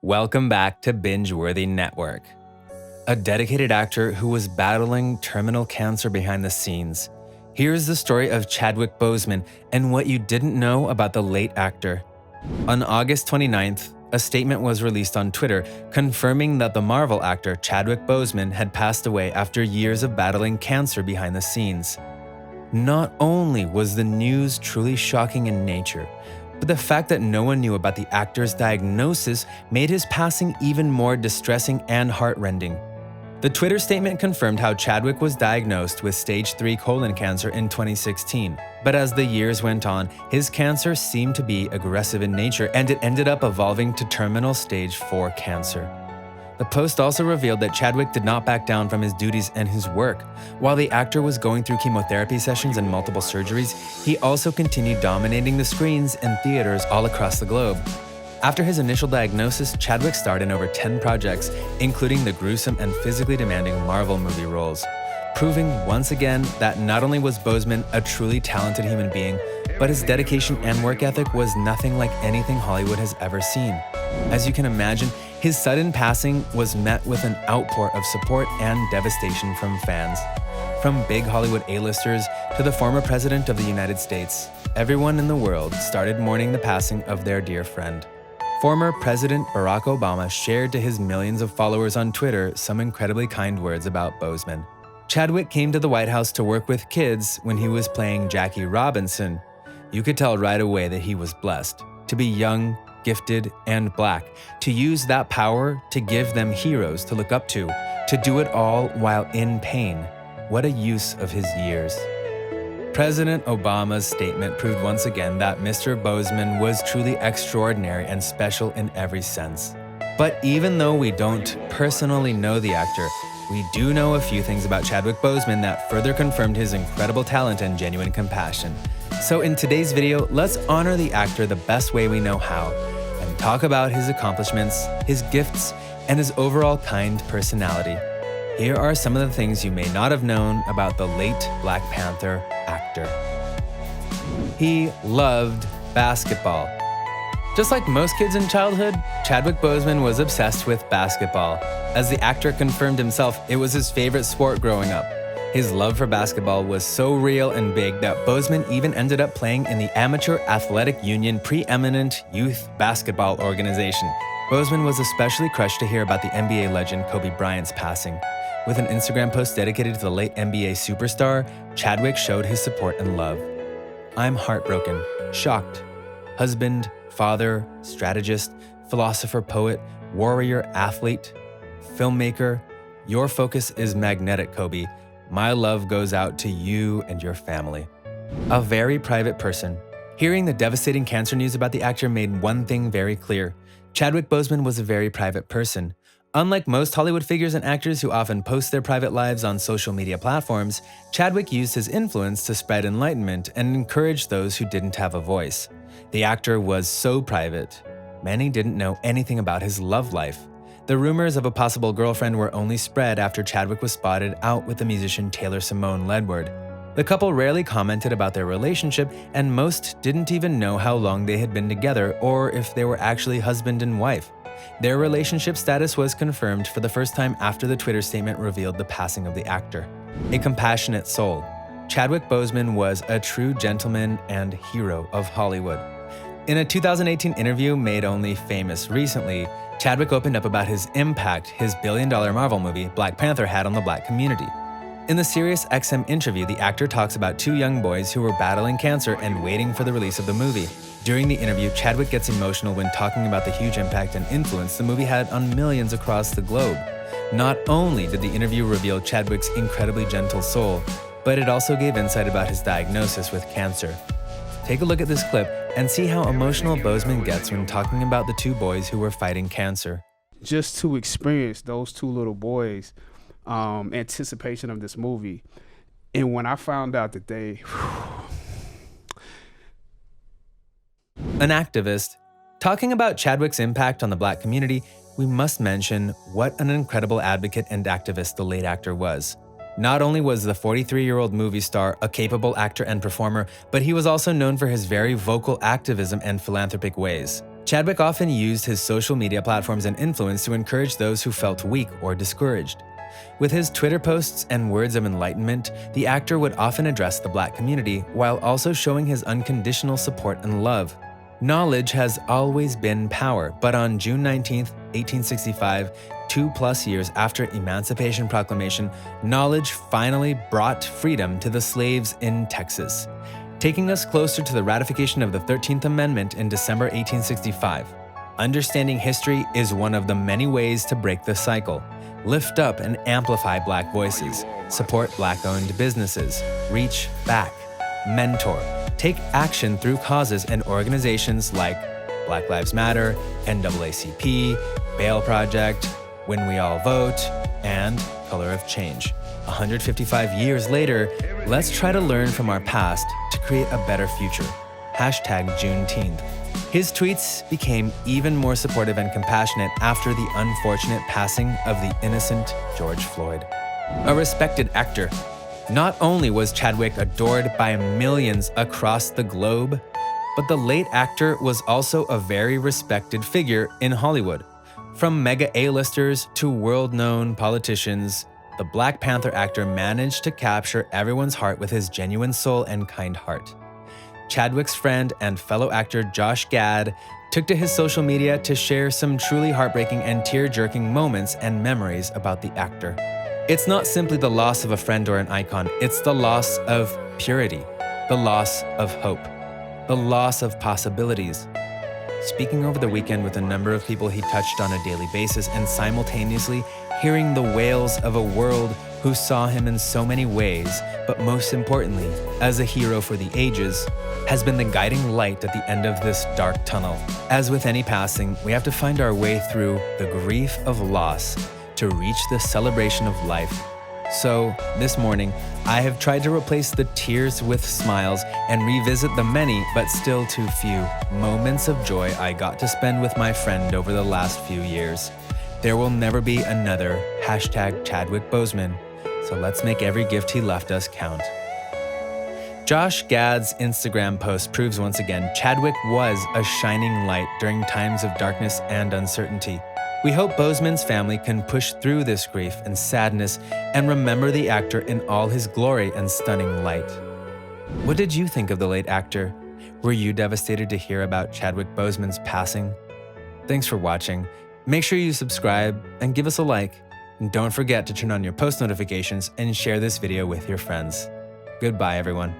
Welcome back to Binge-Worthy Network. A dedicated actor who was battling terminal cancer behind the scenes. Here's the story of Chadwick Bowman and what you didn't know about the late actor. On August 29th, a statement was released on Twitter confirming that the Marvel actor Chadwick Bowman had passed away after years of battling cancer behind the scenes. Not only was the news truly shocking in nature, but the fact that no one knew about the actor's diagnosis made his passing even more distressing and heartrending. The Twitter statement confirmed how Chadwick was diagnosed with stage 3 colon cancer in 2016, but as the years went on, his cancer seemed to be aggressive in nature and it ended up evolving to terminal stage 4 cancer. The post also revealed that Chadwick did not back down from his duties and his work. While the actor was going through chemotherapy sessions and multiple surgeries, he also continued dominating the screens and theaters all across the globe. After his initial diagnosis, Chadwick starred in over 10 projects, including the gruesome and physically demanding Marvel movie roles, proving once again that not only was Bowman a truly talented human being, but his dedication and work ethic was nothing like anything Hollywood has ever seen. As you can imagine, his sudden passing was met with an outpour of support and devastation from fans. From big Hollywood A-listers to the former president of the United States, everyone in the world started mourning the passing of their dear friend. Former President Barack Obama shared to his millions of followers on Twitter some incredibly kind words about Bowman. Chadwick came to the White House to work with kids when he was playing Jackie Robinson. You could tell right away that he was blessed to be young, gifted, and Black, to use that power to give them heroes to look up to do it all while in pain. What a use of his years. President Obama's statement proved once again that Mr. Bowman was truly extraordinary and special in every sense. But even though we don't personally know the actor, we do know a few things about Chadwick Bowman that further confirmed his incredible talent and genuine compassion. So in today's video, let's honor the actor the best way we know how, and talk about his accomplishments, his gifts, and his overall kind personality. Here are some of the things you may not have known about the late Black Panther actor. He loved basketball. Just like most kids in childhood, Chadwick Bowman was obsessed with basketball. As the actor confirmed himself, it was his favorite sport growing up. His love for basketball was so real and big that Bowman even ended up playing in the Amateur Athletic Union preeminent youth basketball organization. Bowman was especially crushed to hear about the NBA legend Kobe Bryant's passing. With an Instagram post dedicated to the late NBA superstar, Chadwick showed his support and love. "I'm heartbroken, shocked. Husband, father, strategist, philosopher, poet, warrior, athlete, filmmaker. Your focus is magnetic, Kobe. My love goes out to you and your family." A very private person. Hearing the devastating cancer news about the actor made one thing very clear. Chadwick Bowman was a very private person. Unlike most Hollywood figures and actors who often post their private lives on social media platforms, Chadwick used his influence to spread enlightenment and encourage those who didn't have a voice. The actor was so private. Many didn't know anything about his love life. The rumors of a possible girlfriend were only spread after Chadwick was spotted out with the musician Taylor Simone Ledward. The couple rarely commented about their relationship, and most didn't even know how long they had been together or if they were actually husband and wife. Their relationship status was confirmed for the first time after the Twitter statement revealed the passing of the actor. A compassionate soul, Chadwick Bowman was a true gentleman and hero of Hollywood. In a 2018 interview made only famous recently, Chadwick opened up about his impact his billion-dollar Marvel movie Black Panther had on the Black community. In the Sirius XM interview, the actor talks about 2 young boys who were battling cancer and waiting for the release of the movie. During the interview, Chadwick gets emotional when talking about the huge impact and influence the movie had on millions across the globe. Not only did the interview reveal Chadwick's incredibly gentle soul, but it also gave insight about his diagnosis with cancer. Take a look at this clip and see how emotional Bowman gets when talking about the 2 boys who were fighting cancer. Just to experience those 2 little boys, anticipation of this movie, and when I found out that they... An activist. Talking about Chadwick's impact on the Black community, we must mention what an incredible advocate and activist the late actor was. Not only was the 43-year-old movie star a capable actor and performer, but he was also known for his very vocal activism and philanthropic ways. Chadwick often used his social media platforms and influence to encourage those who felt weak or discouraged. With his Twitter posts and words of enlightenment, the actor would often address the Black community while also showing his unconditional support and love. Knowledge has always been power, but on June 19, 1865, 2+ years after Emancipation Proclamation, knowledge finally brought freedom to the slaves in Texas, taking us closer to the ratification of the 13th Amendment in December 1865. Understanding history is one of the many ways to break the cycle. Lift up and amplify Black voices, support Black-owned businesses, reach back, mentor, take action through causes and organizations like Black Lives Matter, NAACP, Bail Project, When We All Vote, and Color of Change. 155 years later, let's try to learn from our past to create a better future. #Juneteenth. His tweets became even more supportive and compassionate after the unfortunate passing of the innocent George Floyd. A respected actor, not only was Chadwick adored by millions across the globe, but the late actor was also a very respected figure in Hollywood. From mega A-listers to world-known politicians, the Black Panther actor managed to capture everyone's heart with his genuine soul and kind heart. Chadwick's friend and fellow actor Josh Gad took to his social media to share some truly heartbreaking and tear-jerking moments and memories about the actor. It's not simply the loss of a friend or an icon, it's the loss of purity, the loss of hope, the loss of possibilities. Speaking over the weekend with a number of people he touched on a daily basis and simultaneously hearing the wails of a world who saw him in so many ways, but most importantly, as a hero for the ages, has been the guiding light at the end of this dark tunnel. As with any passing, we have to find our way through the grief of loss to reach the celebration of life. So, this morning, I have tried to replace the tears with smiles and revisit the many, but still too few, moments of joy I got to spend with my friend over the last few years. There will never be another #Chadwick Boseman, so let's make every gift he left us count. Josh Gad's Instagram post proves once again Chadwick was a shining light during times of darkness and uncertainty. We hope Boseman's family can push through this grief and sadness and remember the actor in all his glory and stunning light. What did you think of the late actor? Were you devastated to hear about Chadwick Boseman's passing? Thanks for watching. Make sure you subscribe and give us a like. And don't forget to turn on your post notifications and share this video with your friends. Goodbye, everyone.